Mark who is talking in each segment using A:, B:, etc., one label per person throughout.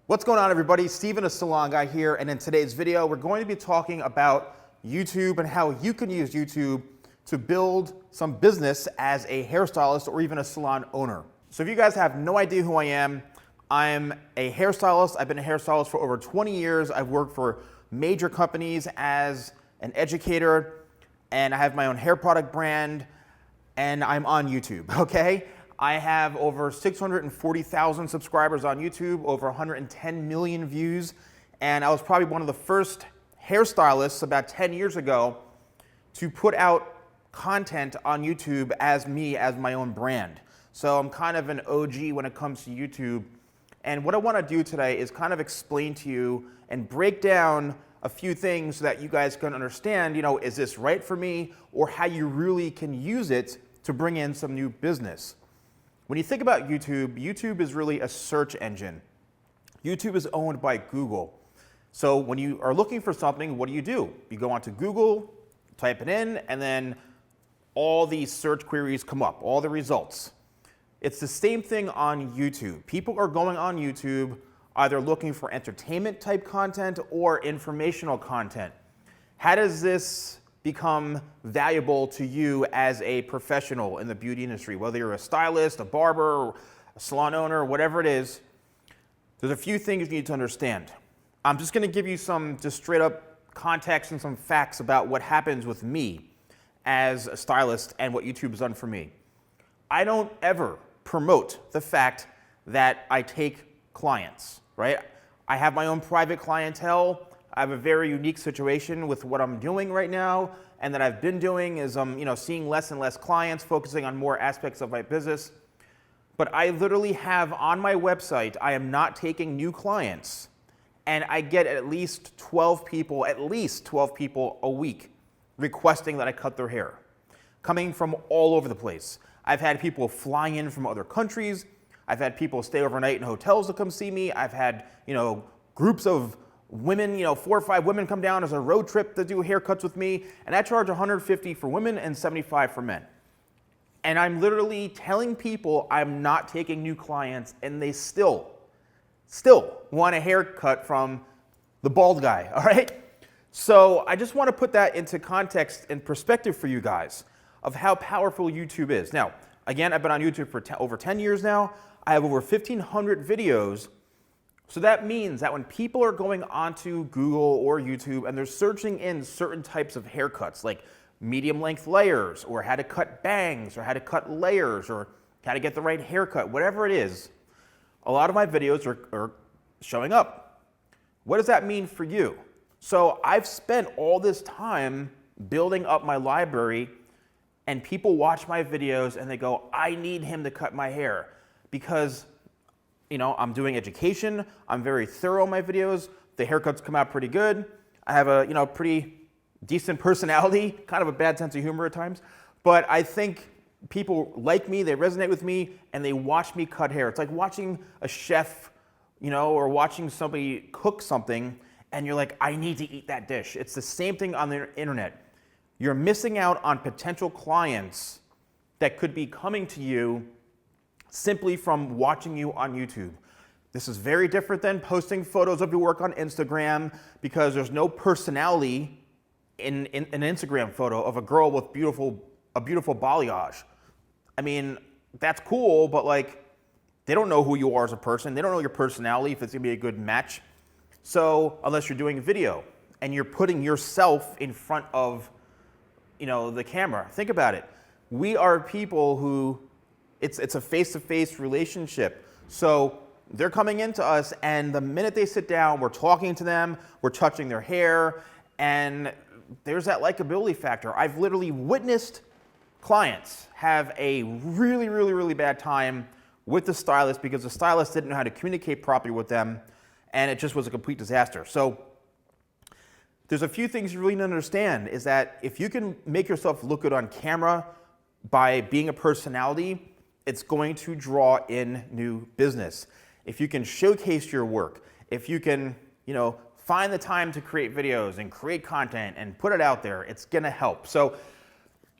A: What's going on, everybody? Steven, a salon guy here, and in today's video, we're going to be talking about YouTube and how you can use YouTube to build some business as a hairstylist or even a salon owner. So if you guys have no idea who I am, I'm a hairstylist. I've been a hairstylist for over 20 years. I've worked for major companies as an educator, and I have my own hair product brand, and I'm on YouTube, okay? I have over 640,000 subscribers on YouTube, over 110 million views, and I was probably one of the first hairstylists about 10 years ago to put out content on YouTube as me, as my own brand. So I'm kind of an OG when it comes to YouTube. And what I want to do today is kind of explain to you and break down a few things so that you guys can understand, is this right for me, or how you really can use it to bring in some new business. When you think about YouTube, YouTube is really a search engine. YouTube is owned by Google. So when you are looking for something, what do? You go onto Google, type it in, and then all these search queries come up, all the results. It's the same thing on YouTube. People are going on YouTube either looking for entertainment type content or informational content. How does this become valuable to you as a professional in the beauty industry? Whether you're a stylist, a barber, a salon owner, whatever it is, there's a few things you need to understand. I'm just going to give you some just straight up context and some facts about what happens with me as a stylist and what YouTube has done for me. I don't ever promote the fact that I take clients, right? I have my own private clientele. I have a very unique situation with what I'm doing right now, and that I've been doing is I'm seeing less and less clients, focusing on more aspects of my business. But I literally have on my website, I am not taking new clients, and I get at least 12 people a week requesting that I cut their hair, coming from all over the place. I've had people flying in from other countries. I've had people stay overnight in hotels to come see me. I've had groups of women, 4 or 5 women come down as a road trip to do haircuts with me, and I charge $150 for women and $75 for men. And I'm literally telling people I'm not taking new clients, and they still want a haircut from the bald guy, all right? So I just want to put that into context and perspective for you guys of how powerful YouTube is. Now, again, I've been on YouTube for over 10 years now. I have over 1,500 videos. So that means that when people are going onto Google or YouTube and they're searching in certain types of haircuts, like medium length layers, or how to cut bangs, or how to cut layers, or how to get the right haircut, whatever it is, a lot of my videos are showing up. What does that mean for you? So I've spent all this time building up my library, and people watch my videos and they go, I need him to cut my hair, because I'm doing education. I'm very thorough in my videos. The haircuts come out pretty good. I have a, pretty decent personality, kind of a bad sense of humor at times. But I think people like me, they resonate with me, and they watch me cut hair. It's like watching a chef, or watching somebody cook something, and you're like, I need to eat that dish. It's the same thing on the internet. You're missing out on potential clients that could be coming to you simply from watching you on YouTube. This is very different than posting photos of your work on Instagram, because there's no personality in an Instagram photo of a girl with a beautiful balayage. I mean, that's cool, but they don't know who you are as a person. They don't know your personality, if it's gonna be a good match. So unless you're doing a video and you're putting yourself in front of the camera, think about it. We are people who it's a face-to-face relationship. So they're coming into us, and the minute they sit down, we're talking to them, we're touching their hair, and there's that likability factor. I've literally witnessed clients have a really, really, really bad time with the stylist because the stylist didn't know how to communicate properly with them, and it just was a complete disaster. So there's a few things you really need to understand, is that if you can make yourself look good on camera by being a personality, it's going to draw in new business. If you can showcase your work, if you can, find the time to create videos and create content and put it out there, it's gonna help. So,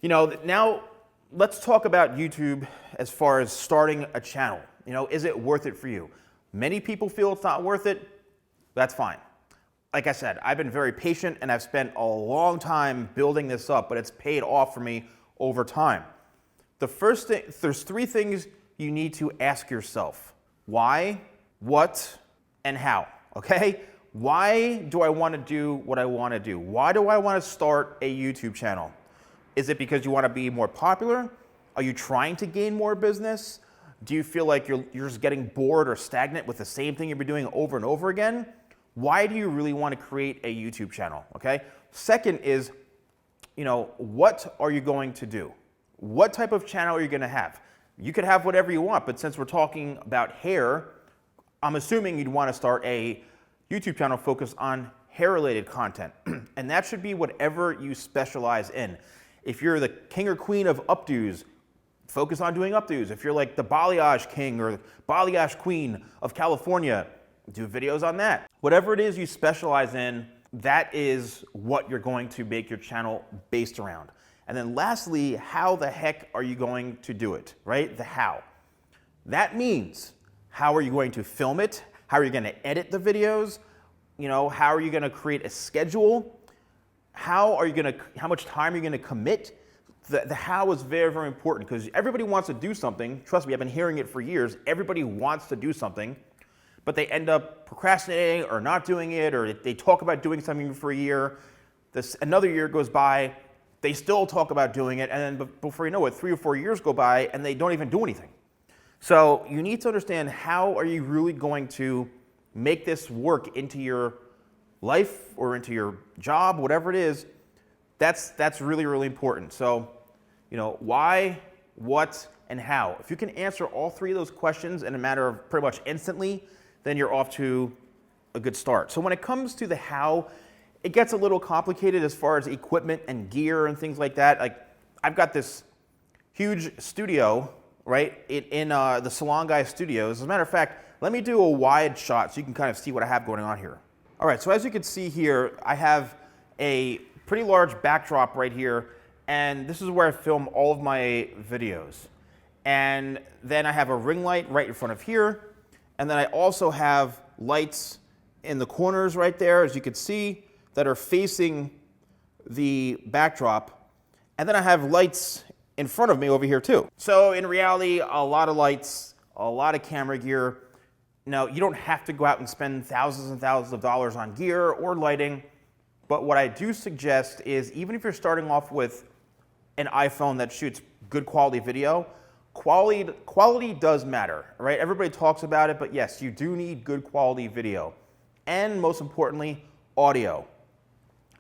A: now let's talk about YouTube as far as starting a channel. Is it worth it for you? Many people feel it's not worth it. That's fine. Like I said, I've been very patient and I've spent a long time building this up, but it's paid off for me over time. The first thing, there's three things you need to ask yourself. Why, what, and how, okay? Why do I want to do what I want to do? Why do I want to start a YouTube channel? Is it because you want to be more popular? Are you trying to gain more business? Do you feel like you're just getting bored or stagnant with the same thing you've been doing over and over again? Why do you really want to create a YouTube channel, okay? Second is, what are you going to do? What type of channel are you going to have? You could have whatever you want, but since we're talking about hair, I'm assuming you'd want to start a YouTube channel focused on hair-related content. And that should be whatever you specialize in. If you're the king or queen of updos, focus on doing updos. If you're like the balayage king or balayage queen of California, do videos on that. Whatever it is you specialize in, that is what you're going to make your channel based around. And then lastly, how the heck are you going to do it, right? The how. That means, how are you going to film it? How are you going to edit the videos? How are you going to create a schedule? How much time are you going to commit? The how is very, very important because everybody wants to do something. Trust me, I've been hearing it for years. Everybody wants to do something, but they end up procrastinating or not doing it, or they talk about doing something for a year. Another year goes by, they still talk about doing it, and then before you know it, 3 or 4 years go by and they don't even do anything. So you need to understand, how are you really going to make this work into your life or into your job, whatever it is. That's really, really important. So, why, what, and how. If you can answer all three of those questions in a matter of pretty much instantly, then you're off to a good start. So when it comes to the how, it gets a little complicated as far as equipment and gear and things like that. Like, I've got this huge studio, right, in the TheSalonGuy studios. As a matter of fact, let me do a wide shot so you can kind of see what I have going on here. All right, so as you can see here, I have a pretty large backdrop right here, and this is where I film all of my videos. And then I have a ring light right in front of here, and then I also have lights in the corners right there, as you can see, that are facing the backdrop. And then I have lights in front of me over here too. So in reality, a lot of lights, a lot of camera gear. Now, you don't have to go out and spend thousands and thousands of dollars on gear or lighting, but what I do suggest is, even if you're starting off with an iPhone that shoots good quality video, quality does matter, right? Everybody talks about it, but yes, you do need good quality video. And most importantly, audio.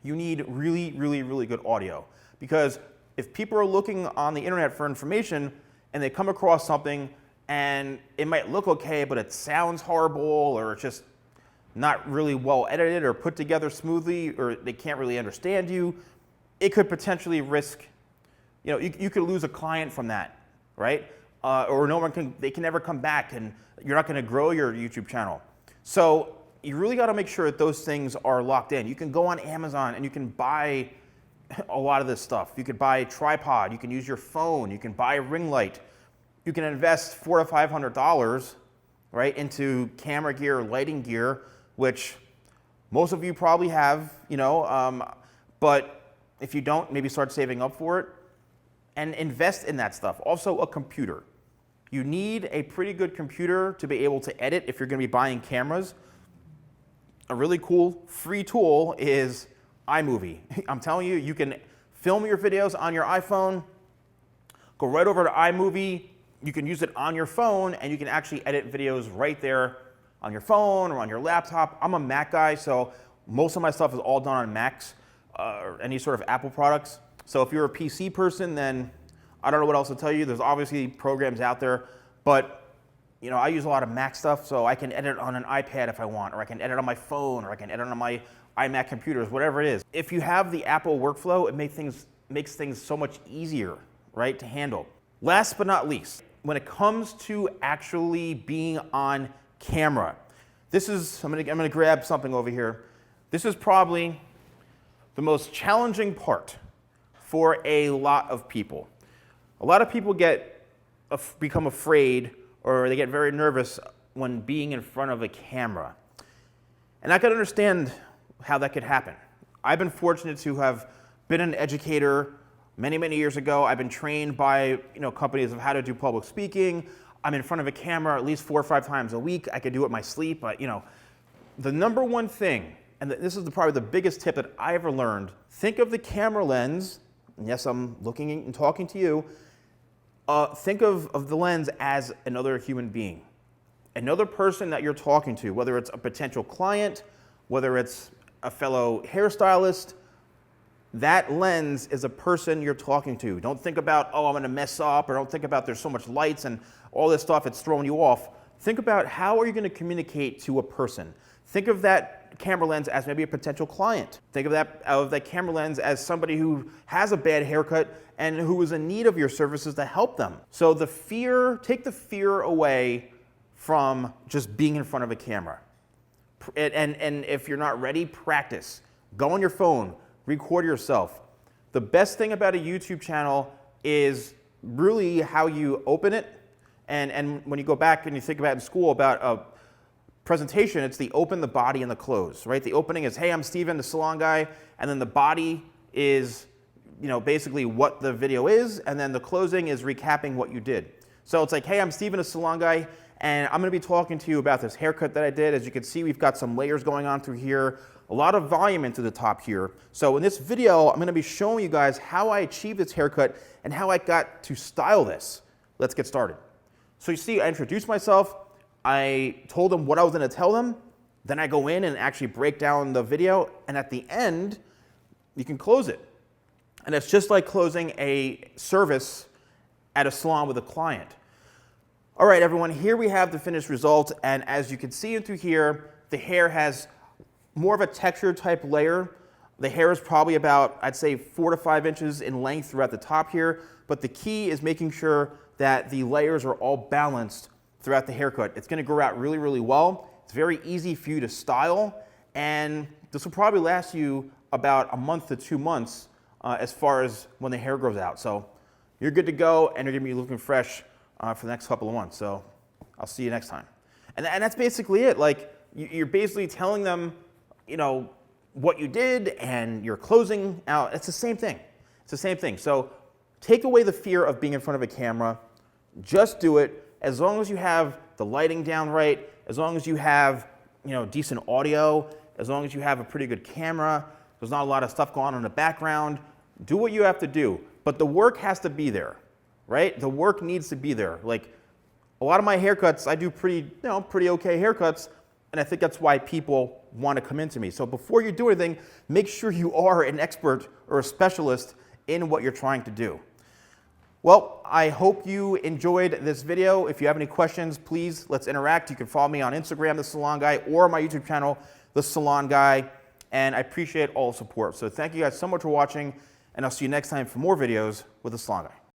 A: You need really, really, really good audio, because if people are looking on the internet for information and they come across something and it might look okay, but it sounds horrible, or it's just not really well edited or put together smoothly, or they can't really understand you, it could potentially risk, you could lose a client from that, right? Or they can never come back, and you're not going to grow your YouTube channel. So you really got to make sure that those things are locked in. You can go on Amazon and you can buy a lot of this stuff. You could buy a tripod, you can use your phone, you can buy a ring light. You can invest $400 to $500, right, into camera gear, lighting gear, which most of you probably have, but if you don't, maybe start saving up for it and invest in that stuff. Also, a computer. You need a pretty good computer to be able to edit if you're going to be buying cameras. A really cool free tool is iMovie. I'm telling you, you can film your videos on your iPhone, go right over to iMovie. You can use it on your phone, and you can actually edit videos right there on your phone or on your laptop. I'm a Mac guy, so most of my stuff is all done on Macs or any sort of Apple products. So if you're a PC person, then I don't know what else to tell you. There's obviously programs out there, but I use a lot of Mac stuff, so I can edit on an iPad if I want, or I can edit on my phone, or I can edit on my iMac computers, whatever it is. If you have the Apple workflow, it makes things so much easier, right, to handle. Last but not least, when it comes to actually being on camera, I'm gonna grab something over here. This is probably the most challenging part for a lot of people. A lot of people become afraid, or they get very nervous when being in front of a camera. And I can understand how that could happen. I've been fortunate to have been an educator many, many years ago. I've been trained by companies of how to do public speaking. I'm in front of a camera at least 4 or 5 times a week. I could do it in my sleep, but the number one thing, and this is probably the biggest tip that I ever learned, think of the camera lens, and yes, I'm looking and talking to you, think of the lens as another human being, another person that you're talking to, whether it's a potential client, whether it's a fellow hairstylist. That lens is a person you're talking to. Don't think about, oh, I'm gonna mess up, or don't think about there's so much lights and all this stuff, it's throwing you off. Think about how are you gonna communicate to a person. Think of that camera lens as maybe a potential client. Think of that camera lens as somebody who has a bad haircut and who is in need of your services to help them. So take the fear away from just being in front of a camera. And if you're not ready, practice. Go on your phone, record yourself. The best thing about a YouTube channel is really how you open it. And when you go back and you think about in school about a presentation, it's the open, the body, and the close, right? The opening is, hey, I'm Steven, the salon guy. And then the body is, basically what the video is. And then the closing is recapping what you did. So it's like, hey, I'm Steven, the salon guy. And I'm gonna be talking to you about this haircut that I did. As you can see, we've got some layers going on through here, a lot of volume into the top here. So in this video, I'm gonna be showing you guys how I achieved this haircut and how I got to style this. Let's get started. So you see, I introduced myself, I told them what I was gonna tell them, then I go in and actually break down the video, and at the end, you can close it. And it's just like closing a service at a salon with a client. All right, everyone, here we have the finished result, and as you can see through here, the hair has more of a textured type layer. The hair is probably about, I'd say, 4 to 5 inches in length throughout the top here, but the key is making sure that the layers are all balanced throughout the haircut. It's gonna grow out really, really well. It's very easy for you to style, and this will probably last you about a month to 2 months as far as when the hair grows out. So you're good to go, and you're gonna be looking fresh for the next couple of months. So I'll see you next time. And that's basically it. Like, you're basically telling them, what you did, and you're closing out. It's the same thing. It's the same thing. So take away the fear of being in front of a camera. Just do it. As long as you have the lighting down right, as long as you have, decent audio, as long as you have a pretty good camera, there's not a lot of stuff going on in the background, do what you have to do. But the work has to be there. Right? The work needs to be there. Like, a lot of my haircuts, I do pretty okay haircuts, and I think that's why people want to come into me. So before you do anything, make sure you are an expert or a specialist in what you're trying to do. Well, I hope you enjoyed this video. If you have any questions, please, let's interact. You can follow me on Instagram, The Salon Guy, or my YouTube channel, The Salon Guy, and I appreciate all the support. So thank you guys so much for watching, and I'll see you next time for more videos with The Salon Guy.